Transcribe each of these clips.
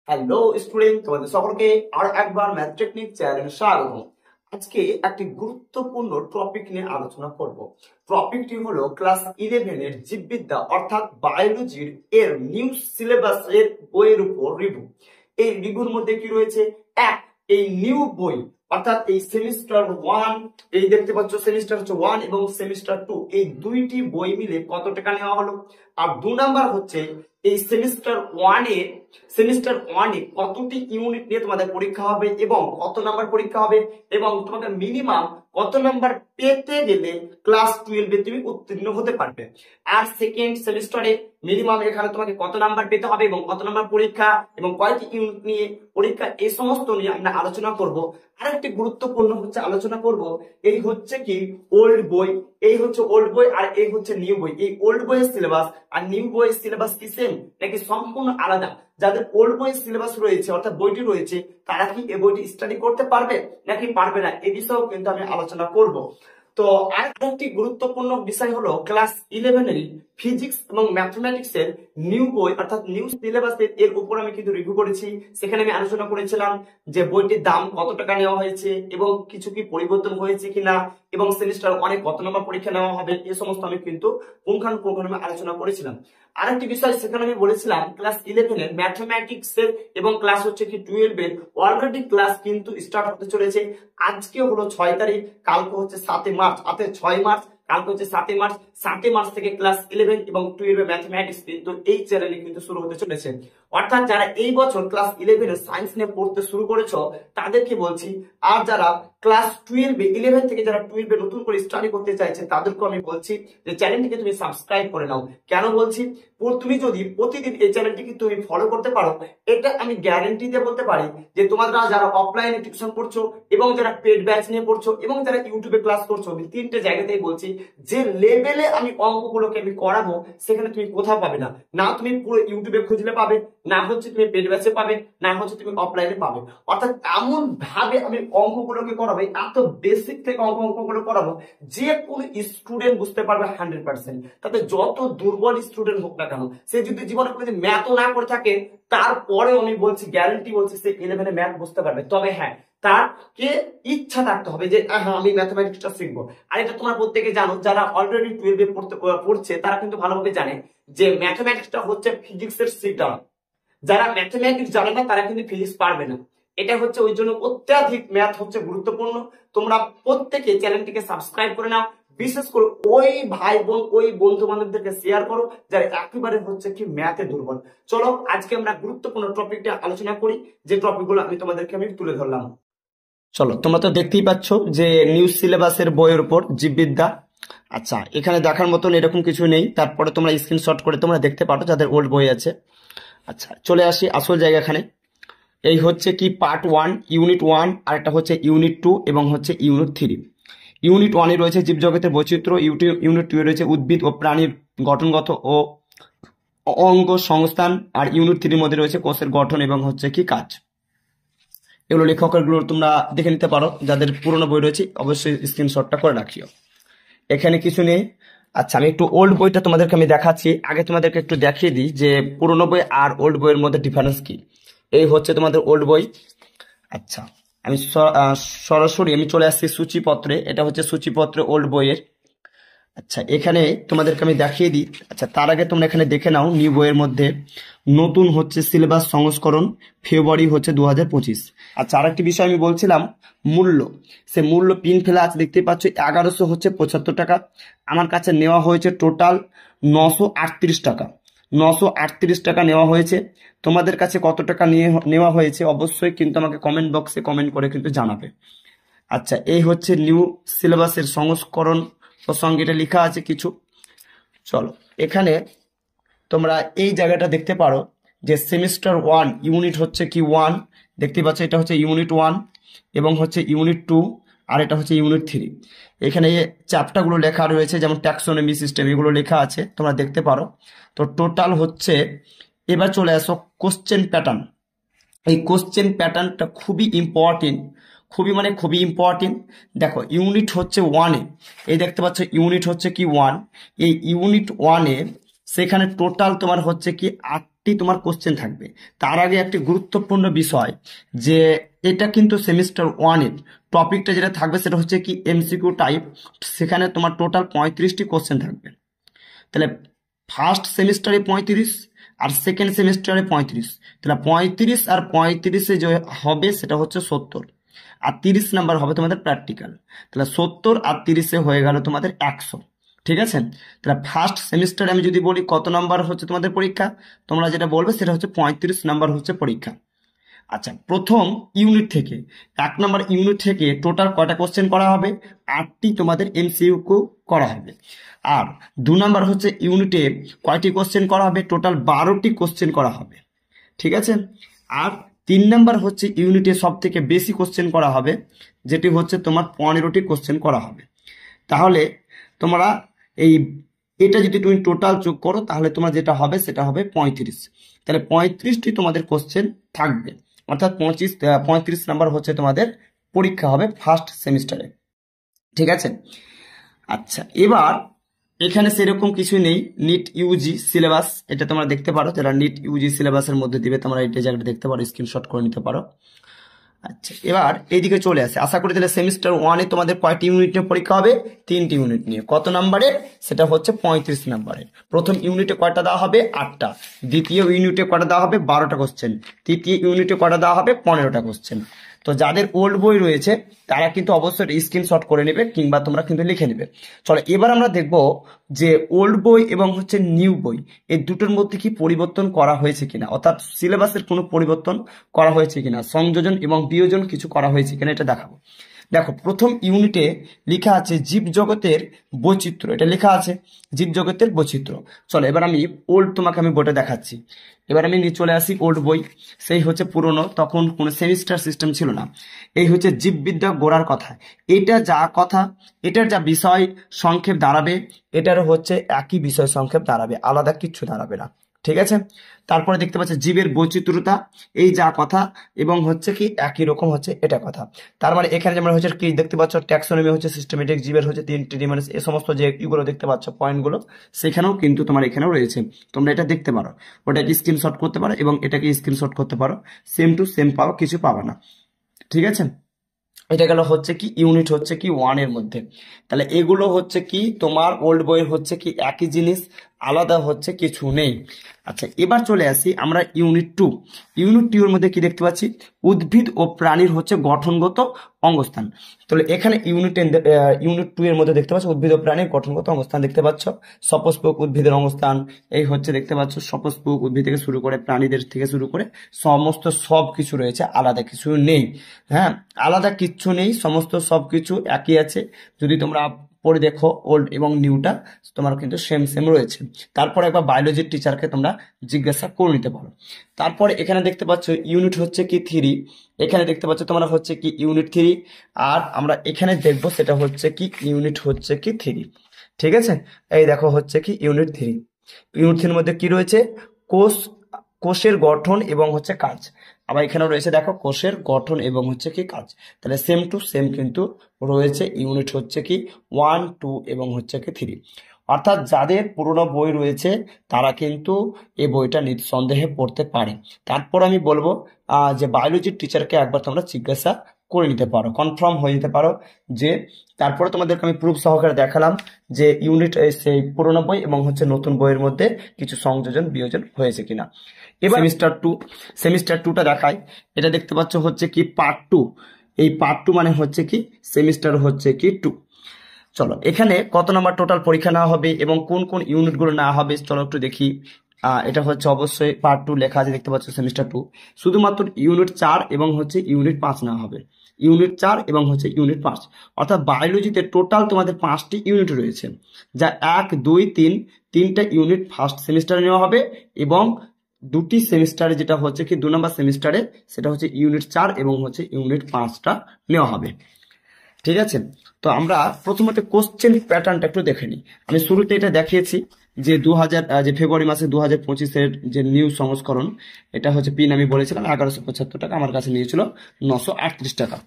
Hello student, তোমাদের সকলকে আর একবার ম্যাথ টেকনিক চ্যানেলে স্বাগত। আজকে একটি গুরুত্বপূর্ণ টপিক নিয়ে আলোচনা করব। টপিকটি হলো ক্লাস 11 এর জীববিদ্যা অর্থাৎ বায়োলজির এর নিউ সিলেবাস এর বইয়ের উপর রিভিউ। এই রিভিউর মধ্যে কি রয়েছে? এক, এই নিউ বই অর্থাৎ এই সেমিস্টার 1, এই দেখতে পাচ্ছ সেমিস্টার 1 এবং সেমিস্টার 2, এই দুইটি বই মিলে কত টাকা নেওয়া হলো। আর 2 নাম্বার হচ্ছে এই সেমিস্টার 1 এ কতটি ইউনিট নিয়ে তোমাদের পরীক্ষা হবে এবং কত নাম্বার পরীক্ষা হবে এবং তোমাদের মিনিমাম কত নাম্বার পেতে গেলে ক্লাস 12 এ তুমি উত্তীর্ণ হতে পারবে। আর সেকেন্ড সেমিস্টারে মিনিমাম এখানে তোমাকে কত নাম্বার পেতে হবে এবং কত নাম্বার পরীক্ষা এবং কয়টি ইউনিট নিয়ে পরীক্ষা, এই সমস্ত নিয়ে আমরা আলোচনা করব। আরেকটি গুরুত্বপূর্ণ হচ্ছে আলোচনা করব, এই হচ্ছে কি ওল্ড বই, এই হচ্ছে ওল্ড বই আর এই হচ্ছে নিউ বই। এই ওল্ড বইয়ের সিলেবাস আর নিউ বইয়ের সিলেবাস কি সেম নাকি সম্পূর্ণ আলাদা? যাদের ওল্ড বইয়ের সিলেবাস রয়েছে অর্থাৎ বইটি রয়েছে তারা কি এই বইটি স্টাডি করতে পারবে নাকি পারবে না, এই বিষয়েও কিন্তু আমি আলোচনা করব। তো আরেকটি গুরুত্বপূর্ণ বিষয় হলো ক্লাস 11 এর ফিজিক্স এবং ম্যাথমেটিক্স এর নিউ বই অর্থাৎ নিউ সিলেবাস এর উপর আমি কিন্তু রিভিউ করেছি। সেখানে আমি আলোচনা করেছিলাম যে বইটির দাম কত টাকা নেওয়া হয়েছে এবং কিছু কি পরিবর্তন হয়েছে কিনা এবং সেমিস্টার অনেক কত নম্বর পরীক্ষা নেওয়া হবে, এই সমস্ত আমি কিন্তু পুঙ্খানুপুঙ্খভাবে আলোচনা করেছিলাম। আরেকটি বিষয় সেখানে আমি বলেছিলাম ক্লাস 11 এর ম্যাথমেটিক্স এর এবং ক্লাস হচ্ছে কি 12 এর অলরেডি ক্লাস কিন্তু স্টার্ট হতে চলেছে। আজকে হলো 6 তারিখ, কালকে হচ্ছে 7 মার্চ, অর্থাৎ 6 মার্চ, কালকে হচ্ছে 7 মার্চ। 7 মার্চ থেকে ক্লাস 11 এবং 12 এর ম্যাথমেটিক্স কিন্তু এই চ্যানেলে কিন্তু শুরু হতে চলেছে। অর্থাৎ যারা এই বছর ক্লাস 11 এর সায়েন্স নিয়ে পড়তে শুরু করেছো তাদেরকে বলছি, আর যারা ক্লাস 11 থেকে যারা 12 এ নতুন করে স্টাডি করতে চাইছে তাদেরকে আমি বলছি যে চ্যানেলটিকে তুমি সাবস্ক্রাইব করে নাও। কেন বলছি? তুমি যদি প্রতিদিন এই চ্যানেলটিকে তুমি ফলো করতে পারো, এটা আমি গ্যারান্টি দিয়ে বলতে পারি যে তোমরা যারা অফলাইনে টিউশন পড়ছো এবং যারা পেড ব্যাচ নিয়ে পড়ছো এবং যারা ইউটিউবে ক্লাস করছো, আমি তিনটে জায়গাতেই বলছি যে লেভেলে আমি অঙ্কগুলোকে আমি করাবো সেখানে তুমি কোথাও পাবে না। না তুমি পুরো ইউটিউবে খুঁজলে পাবে, না হচ্ছে তুমি পেড ব্যাচে পাবে, না হচ্ছে তুমি অফলাইনে পাবে। অর্থাৎ এমন ভাবে আমি অঙ্কগুলোকে করাবো, এত বেসিক থেকে অঙ্কগুলো করাবো যে কোনো স্টুডেন্ট বুঝতে পারবে 100%। তাতে যত দুর্বল স্টুডেন্ট হোক না কেন, সে যদি জীবনে কোনোদিন ম্যাথও না করে থাকে তারপরেও আমি বলছি, গ্যারান্টি বলছি, সে 11 এ ম্যাথ বুঝতে পারবে। তবে হ্যাঁ, তার কে ইচ্ছা থাকতে হবে যে হ্যাঁ আমি ম্যাথমেটিক্সটা শিখবো। আর এটা তোমরা প্রত্যেকে জানো, যারা অলরেডি 12 এ পড়ছে তারা কিন্তু ভালোভাবে জানে যে ম্যাথমেটিক্সটা হচ্ছে ফিজিক্সের সিটার। যারা ম্যাথমেটিক্স জানে না তারা কিন্তু ফিজিক্স পারবে না। এটা হচ্ছে ওই জন্য অত্যাধিক ম্যাথ হচ্ছে গুরুত্বপূর্ণ। তোমরা প্রত্যেকে চ্যানেলটিকে সাবস্ক্রাইব করে নাও, বিশেষ করে ওই ভাই বোন ওই বন্ধু বান্ধবদেরকে শেয়ার করো যারা একেবারে হচ্ছে কি ম্যাথে দুর্বল। চলো আজকে আমরা গুরুত্বপূর্ণ টপিকটা আলোচনা করি, যে টপিকগুলো আমি তোমাদেরকে তুলে ধরলাম। চলো, তোমরা তো দেখতেই পাচ্ছ যে নিউ সিলেবাসের বইয়ের উপর জীববিদ্যা। আচ্ছা, এখানে দেখার মতন এরকম কিছু নেই, তারপরে তোমরা স্ক্রিনশট করে তোমরা দেখতে পারো যাদের ওল্ড বই আছে। আচ্ছা, চলে আসি আসল জায়গাখানে। এই হচ্ছে কি পার্ট 1 ইউনিট 1, আর একটা হচ্ছে ইউনিট 2 এবং হচ্ছে ইউনিট 3। ইউনিট 1 এ রয়েছে জীবজগতের বৈচিত্র্য, ইউনিট 2 এ রয়েছে উদ্ভিদ ও প্রাণীর গঠনগত ও অঙ্গ সংস্থান, আর ইউনিট 3 এর মধ্যে রয়েছে কোষের গঠন এবং হচ্ছে কি কাজ। এগুলো লেখকগুলো তোমরা দেখে নিতে পারো, যাদের পুরোনো বই রয়েছে অবশ্যই স্ক্রিনশটটা করে রাখিও, এখানে কিছু নেই। আচ্ছা, আমি একটু ওল্ড বইটা তোমাদেরকে আমি দেখাচ্ছি। আগে তোমাদেরকে একটু দেখিয়ে দিই যে পুরোনো বই আর ওল্ড বইয়ের মধ্যে ডিফারেন্স কি। এই হচ্ছে তোমাদের ওল্ড বই। আচ্ছা, আমি সরাসরি চলে আসছি সূচিপত্রে। এটা হচ্ছে সূচিপত্রে ওল্ড বইয়ের। আচ্ছা, এখানে তোমাদেরকে আমি দেখিয়ে দিই। আচ্ছা, তার আগে তোমরা এখানে দেখে নাও নিউ বইয়ের মধ্যে নতুন হচ্ছে সিলেবাস সংস্করণ ফেব্রুয়ারি হচ্ছে 2025। আচ্ছা, আরেকটি বিষয় আমি বলছিলাম মূল্য, সে মূল্য পিন ফেলা আছে দেখতে পাচ্ছ, 1175 টাকা। আমার কাছে নেওয়া হয়েছে টোটাল 938 টাকা। 938 টাকা নেওয়া হয়েছে। তোমাদের কাছে কত টাকা নেওয়া হয়েছে অবশ্যই কিন্তু আমাকে কমেন্ট বক্সে কমেন্ট করে কিন্তু জানাবে। আচ্ছা, এই হচ্ছে নিউ সিলেবাসের সংস্করণ প্রসঙ্গে এটা লেখা আছে কিছু। চলো, এখানে তোমরা এই জায়গাটা দেখতে পারো যে সেমিস্টার 1 ইউনিট হচ্ছে কি 1 দেখতে পাচ্ছ, এটা হচ্ছে ইউনিট 1 এবং হচ্ছে ইউনিট 2, আর এটা হচ্ছে ইউনিট 3। এখানে চ্যাপ্টারগুলো লেখা রয়েছে, যেমন ট্যাক্সোনমি সিস্টেম, এগুলো লেখা আছে তোমরা দেখতে পারো। তো টোটাল হচ্ছে, এবার চলে আসো কোশ্চেন প্যাটার্ন। এই কোশ্চেন প্যাটার্নটা খুবই ইম্পর্টেন্ট, খুবই ইম্পর্টেন্ট। দেখো, ইউনিট হচ্ছে 1 এ, এই দেখতে পাচ্ছ ইউনিট হচ্ছে কি 1। এই ইউনিট 1 এ সেখানে টোটাল তোমার হচ্ছে কি 8 8টি তোমার কোশ্চেন থাকবে। তার আগে একটি গুরুত্বপূর্ণ বিষয়, যে এটা কিন্তু সেমিস্টার 1-এর টপিকটা যেটা থাকবে সেটা হচ্ছে কি এমসিকিউ টাইপ। সেখানে তোমার টোটাল 35টি কোশ্চেন থাকবে। তাহলে ফার্স্ট সেমিস্টারে 35 আর সেকেন্ড সেমিস্টারে 35, তাহলে 35 আর 35-এ যে হবে সেটা হচ্ছে 70, আর 30 নাম্বার হবে তোমাদের প্র্যাকটিক্যাল। তাহলে 70 আর 30-এ হয়ে গেল তোমাদের 100। ঠিক আছে, তাহলে ফার্স্ট সেমিস্টারে আমি যদি বলি কত নাম্বার হচ্ছে তোমাদের পরীক্ষা, তোমরা যেটা বলবে সেটা হচ্ছে 35 নাম্বার হচ্ছে পরীক্ষা। আচ্ছা, প্রথম ইউনিট থেকে 1 নম্বর ইউনিট থেকে টোটাল কয়টা কোশ্চেন করা হবে? 8টি তোমাদের এমসিকিউ করা হবে। আর 2 নম্বর হচ্ছে ইউনিটে কয়টি কোশ্চেন করা হবে? টোটাল 12টি কোশ্চেন করা হবে। ঠিক আছে, আর 3 নম্বর হচ্ছে ইউনিটে সব থেকে বেশি কোশ্চেন করা হবে, যেটি হচ্ছে তোমার 15টি কোশ্চেন করা হবে। তাহলে তোমরা এটা যদি তুমি টোটাল যোগ করো তাহলে তোমার যেটা হবে সেটা হবে 35। তাহলে 35টি তোমাদের কোশ্চেন থাকবে, অর্থাৎ 35 নাম্বার হচ্ছে তোমাদের পরীক্ষা হবে ফার্স্ট সেমিস্টারে। ঠিক আছে, আচ্ছা এবার এখানে সেরকম কিছু নেই। নিট ইউজি সিলেবাস এটা তোমরা দেখতে পারো, যারা নিট ইউজি সিলেবাসের মধ্যে দিবে তোমরা এই জায়গাটা দেখতে পারো, স্ক্রিনশট করে নিতে পারো। আচ্ছা, এবার এইদিকে চলে আসে। আশা করি তাহলে সেমিস্টার 1-এ তোমাদের কয়টি ইউনিট নিয়ে পরীক্ষা হবে? 3টি ইউনিট নিয়ে। কত নাম্বারের? সেটা হচ্ছে 35 নাম্বারের। প্রথম ইউনিটে কয়টা দেওয়া হবে? 8টা। দ্বিতীয় ইউনিটে কয়টা দেওয়া হবে? 12টা কোশ্চেন। তৃতীয় ইউনিটে কয়টা দেওয়া হবে? 15টা কোশ্চেন। তো যাদের ওল্ড বই রয়েছে তারা কিন্তু অবশ্যই স্ক্রিনশট করে নেবে, কিংবা তোমরা কিন্তু লিখে নেবে। চলো এবার আমরা দেখব যে ওল্ড বই এবং হচ্ছে নিউ বই এই দুটোর মধ্যে কি পরিবর্তন করা হয়েছে কিনা, অর্থাৎ সিলেবাসের কোনো পরিবর্তন করা হয়েছে কিনা, সংযোজন এবং বিয়োজন কিছু করা হয়েছে কিনা এটা দেখাবো। দেখো, প্রথম ইউনিটে লেখা আছে জীবজগতের বৈচিত্র্য, এটা লেখা আছে জীবজগতের বৈচিত্র্য। চলো এবার আমি ওল্ড তোমাকে আমি বইটা দেখাচ্ছি। এবার আমি নিয়ে চলে আসি ওল্ড বই, সেই হচ্ছে পুরনো, তখন কোনো সেমিস্টার সিস্টেম ছিল না। এই হচ্ছে জীববিদ্যা গোড়ার কথা। এটা যা কথা, এটার যা বিষয় সংক্ষেপ দাঁড়াবে, এটারও হচ্ছে একই বিষয় সংক্ষেপ দাঁড়াবে, আলাদা কিচ্ছু দাঁড়াবে না। ঠিক আছে, তারপরে দেখতে পাচ্ছি জীবের বৈচিত্র্যতা, এই যা কথা এবং হচ্ছে কি একই রকম হচ্ছে এটা কথা। তার মানে এখানে যেমন হচ্ছে কি দেখতে পাচ্ছ, ট্যাক্সোনমি হচ্ছে সিস্টেমেটিক, জীবের হচ্ছে 3টি ডিমেনশন, এই সমস্ত যে ইগুলো দেখতে পাচ্ছ পয়েন্টগুলো, সেখানেও কিন্তু তোমার এখানেও রয়েছে। তোমরা এটা দেখতে পারো, ওটাকে স্ক্রিনশট করতে পারো এবং এটাকে স্ক্রিনশট করতে পারো, সেম টু সেম পাবো, কিছু পাবা না। ঠিক আছে, এটা গেল হচ্ছে কি ইউনিট হচ্ছে কি 1-এর মধ্যে। তাহলে এগুলো হচ্ছে কি তোমার ওল্ড বইয়ের হচ্ছে কি একই জিনিস, আলাদা হচ্ছে কিছু নেই। আচ্ছা, এবার চলে আসি আমরা ইউনিট 2। ইউনিট 2 এর মধ্যে কি দেখতে পাচ্ছি? উদ্ভিদ ও প্রাণীর হচ্ছে গঠনগত অঙ্গস্থান। তাহলে এখানে ইউনিট 2 এর মধ্যে দেখতে পাচ্ছ উদ্ভিদ ও প্রাণীর গঠনগত অঙ্গস্থান দেখতে পাচ্ছ। সপুষ্পক উদ্ভিদের অঙ্গস্থান এই হচ্ছে দেখতে পাচ্ছ, সপুষ্পক উদ্ভিদ থেকে শুরু করে প্রাণীদের থেকে শুরু করে সমস্ত সব কিছু রয়েছে, আলাদা কিছু নেই। হ্যাঁ, আলাদা কিচ্ছু নেই, সমস্ত সবকিছু একই আছে। যদি তোমরা পড়ে দেখো ওল্ড এবং নিউটা, তোমার কিন্তু সেম সেম রয়েছে। তারপর একবার বায়োলজির টিচারকে তোমরা জিজ্ঞাসা করে নিতে পারো। তারপরে এখানে দেখতে পাচ্ছ ইউনিট হচ্ছে কি 3, এখানে দেখতে পাচ্ছ তোমরা হচ্ছে কি ইউনিট 3, আর আমরা এখানে দেখবো সেটা হচ্ছে কি ইউনিট হচ্ছে কি 3। ঠিক আছে, এই দেখো হচ্ছে কি ইউনিট 3। ইউনিট 3 এর মধ্যে কি রয়েছে? কোষ, কোষের গঠন এবং হচ্ছে কাজ। আবার এখানে রয়েছে দেখো কোষের গঠন এবং হচ্ছে কি কাজ। তাহলে সেম টু সেম কিন্তু রয়েছে ইউনিট হচ্ছে কি 1, 2 এবং হচ্ছে কি 3। অর্থাৎ যাদের পুরোনো বই রয়েছে তারা কিন্তু এই বইটা নিঃসন্দেহে পড়তে পারে। তারপর আমি বলবো যে বায়োলজির টিচারকে একবার তোমরা জিজ্ঞাসা করে নিতে পারো, কনফার্ম হয়ে যেতে পারো যে। তারপরে তোমাদেরকে আমি প্রুফ সহকারে দেখালাম যে ইউনিট সেই পুরোনো বই এবং হচ্ছে নতুন বইয়ের মধ্যে কিছু সংযোজন বিয়োজন হয়েছে কিনা। এবার সেমিস্টার 2টা দেখায়। এটা দেখতে পাচ্ছ হচ্ছে কি পার্ট 2। এই পার্ট 2 মানে হচ্ছে কি সেমিস্টার হচ্ছে কি 2। চলো এখানে কত নাম্বার টোটাল পরীক্ষা নেওয়া হবে এবং কোন কোন ইউনিটগুলো নেওয়া হবে চলো একটু দেখি। এটা হচ্ছে অবশ্যই পার্ট 2 লেখা আছে, দেখতে পাচ্ছ সেমিস্টার 2। শুধুমাত্র ইউনিট 4 এবং হচ্ছে ইউনিট 5 নেওয়া হবে। ইউনিট 4 এবং হচ্ছে ইউনিট 5, অর্থাৎ বায়োলজিতে টোটাল তোমাদের 5টি ইউনিট রয়েছে, যা 1, 2, 3, 3টা ইউনিট ফার্স্ট সেমিস্টারে নেওয়া হবে এবং 2টি সেমিস্টারে যেটা হচ্ছে কি 2 নম্বর সেমিস্টারে সেটা হচ্ছে ইউনিট 4 এবং হচ্ছে ইউনিট 5টা নেওয়া হবে। ঠিক আছে, তো আমরা প্রথমত কোশ্চেন প্যাটার্নটা একটু দেখে নিই। আমি শুরুতে এটা দেখিয়েছি যে যে ফেব্রুয়ারি মাসে 2025-এর যে নিউ সংস্করণ, এটা হচ্ছে পিন আমি বলেছিলাম 1175 টাকা, আমার কাছে নিয়েছিল 938 টাকা।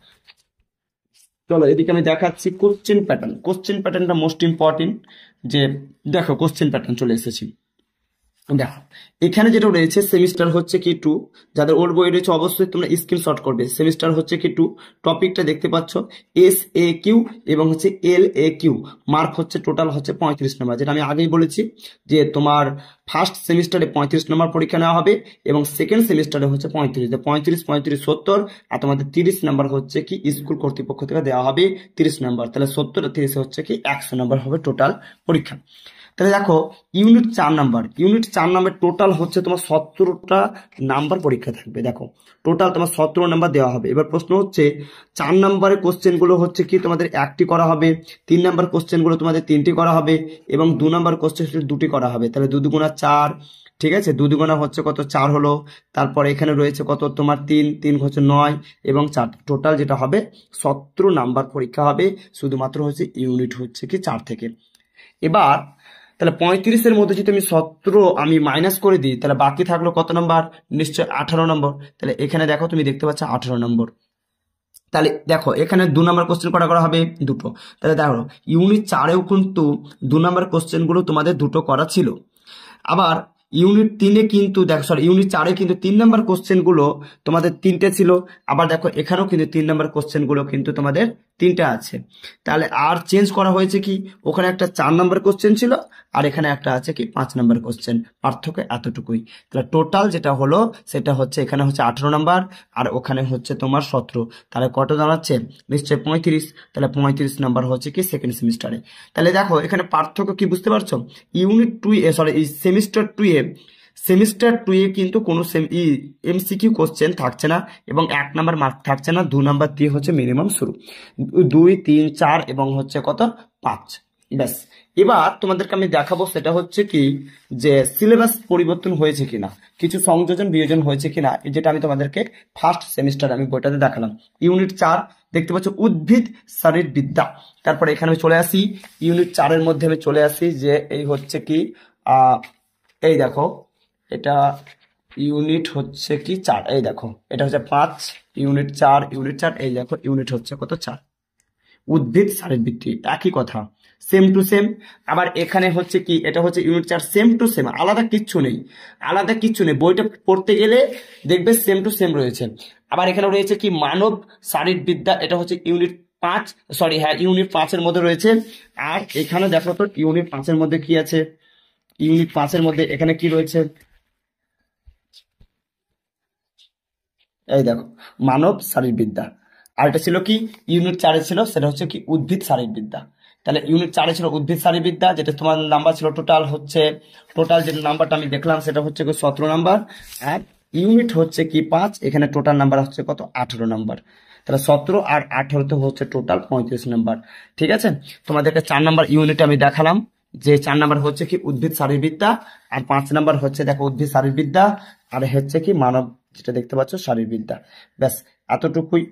চলো এদিকে আমি দেখাচ্ছি কোশ্চেন প্যাটার্ন। কোশ্চেন প্যাটার্নটা মোস্ট ইম্পর্টেন্ট। যে দেখো কোশ্চেন প্যাটার্ন চলে এসেছি। দেখো এখানে যেটা রয়েছে সেমিস্টার হচ্ছে কি 2, যাদের ওল্ড বই রয়েছে অবশ্যই তোমরা স্ক্রিনশট করবে। সেমিস্টার হচ্ছে কি 2, টপিকটা দেখতে পাচ্ছ SAQ এবং হচ্ছে LAQ, মার্ক হচ্ছে টোটাল হচ্ছে 35 নম্বর, যেটা আমি আগেই বলেছি যে তোমার ফার্স্ট সেমিস্টারে 35 নম্বর পরীক্ষা নেওয়া হবে এবং সেকেন্ড সেমিস্টারে হচ্ছে 35 35 70, আর তোমাদের 30 নম্বর হচ্ছে কি স্কুল কর্তৃপক্ষ থেকে দেওয়া হবে 30 নম্বর, তাহলে 70 আর 30 হচ্ছে কি 100 নম্বর হবে টোটাল পরীক্ষা। তাহলে দেখো ইউনিট 4 নাম্বার টোটাল হচ্ছে তোমার 17টা নাম্বার পরীক্ষা থাকবে। দেখো টোটাল তোমার 17 নাম্বার দেওয়া হবে। এবার প্রশ্ন হচ্ছে 4 নাম্বারের কোশ্চেন গুলো হচ্ছে কি তোমাদের 1টি করা হবে, 3 নাম্বার কোশ্চেন গুলো তোমাদের 3টি করা হবে এবং 2 নাম্বার কোশ্চেন 2টি করা হবে। তাহলে 2 দুগুণা 4, ঠিক আছে, 2 দুগুণা হচ্ছে কত 4 হলো, তারপরে এখানে রয়েছে কত তোমার 3 হচ্ছে 9 এবং 4, টোটাল যেটা হবে 17 নাম্বার পরীক্ষা হবে, শুধুমাত্র হচ্ছে ইউনিট হচ্ছে কি 4 থেকে। এবার তাহলে 35-এর মধ্যে যদি আমি 17 আমি মাইনাস করে দিই তাহলে বাকি থাকলো কত নাম্বার, নিশ্চয় 18 নম্বর। তাহলে এখানে দেখো তুমি দেখতে পাচ্ছ 18 নম্বর। তাহলে দেখো এখানে 2 নাম্বার কোশ্চেন করা হবে দুটো। তাহলে দেখো ইউনিট 4এও কিন্তু 2 নাম্বার কোশ্চেন গুলো তোমাদের দুটো করা ছিল। আবার ইউনিট 3-এ কিন্তু দেখো ইউনিট 4-এ কিন্তু 3 নাম্বার কোশ্চেন গুলো তোমাদের 3টে ছিল। আবার দেখো এখানেও কিন্তু 3 নাম্বার কোশ্চেন গুলো কিন্তু তোমাদের 3টে আছে। তাহলে আর চেঞ্জ করা হয়েছে কি, ওখানে একটা 4 নাম্বার কোশ্চেন ছিল আর এখানে একটা আছে কি 5 নাম্বার কোশ্চেন, পার্থক্য এতটুকুই। তাহলে টোটাল যেটা হলো সেটা হচ্ছে এখানে হচ্ছে 18 নাম্বার আর ওখানে হচ্ছে তোমার 17, তাহলে কত দাঁড়াচ্ছে নিশ্চয় 35। তাহলে 35 নাম্বার হচ্ছে কি সেকেন্ড সেমিস্টারে। তাহলে দেখো এখানে পার্থক্য কি বুঝতে পারছো, ইউনিট 2-এ সেমিস্টার 2-এ কিন্তু কোনো এমসিকিউ কোশ্চেন থাকছে না এবং 1 নাম্বার মার্ক থাকছে না, 2 নাম্বার দিয়ে হচ্ছে মিনিমাম শুরু, 2 3 4 এবং হচ্ছে কত 5, ব্যাস। এবার তোমাদেরকে আমি দেখাবো সেটা হচ্ছে কি যে সিলেবাস পরিবর্তন হয়েছে কিনা, কিছু সংযোজন বিয়োজন হয়েছে কিনা, যেটা আমি তোমাদেরকে ফার্স্ট সেমিস্টার আমি বইটাতে দেখালাম। ইউনিট 4 দেখতে পাচ্ছ উদ্ভিদ শারীরবিদ্যা। তারপরে এখানে আমি চলে আসি ইউনিট 4-এর মধ্যে আমি চলে আসি যে এই হচ্ছে কি এই দেখো এটা ইউনিট হচ্ছে কি 4, এই দেখো এটা হচ্ছে 5, ইউনিট 4 এই দেখো ইউনিট হচ্ছে কত 4, উদ্ভিদ শারীরবৃত্তি, একই কথা, সেম টু সেম। আবার এখানে হচ্ছে কি এটা হচ্ছে ইউনিট 4, সেম টু সেম, আলাদা কিচ্ছু নেই, বইটা পড়তে গেলে দেখবে সেম টু সেম রয়েছে। আবার এখানে রয়েছে কি মানব শারীরবিদ্যা, এটা হচ্ছে ইউনিট 5, ইউনিট 5-এর মধ্যে রয়েছে। আর এখানে দেখো তো ইউনিট 5-এর মধ্যে কি আছে, ইউনিট 5-এর মধ্যে এখানে কি রয়েছে, এই দেখো মানব শারীরবিদ্যা। আর এটা ছিল কি ইউনিট 4-এ ছিল, সেটা হচ্ছে কি উদ্ভিদ শারীরবিদ্যা। তাহলে ইউনিট 4-এ ছিল উদ্ভিদ শারীরবিদ্যা, যেটা তোমার নাম্বার ছিল টোটাল যেটা নাম্বারটা আমি দেখলাম সেটা হচ্ছে 17 নাম্বার। আর ইউনিট হচ্ছে কি 5, এখানে টোটাল নাম্বার হচ্ছে কত 18 নাম্বার। তাহলে 17 আর 18 হচ্ছে টোটাল 35 নাম্বার। ঠিক আছে, তোমাদেরকে 4 নাম্বার ইউনিটে আমি দেখালাম যে 4 নাম্বার হচ্ছে কি উদ্ভিদ শারীরবিদ্যা আর 5 নাম্বার হচ্ছে দেখো উদ্ভিদ শারীরবিদ্যা আর হচ্ছে কি মানব, যেটা দেখতে পাচ্ছ শারীরবিদ্যা, ব্যাস এতটুকুই।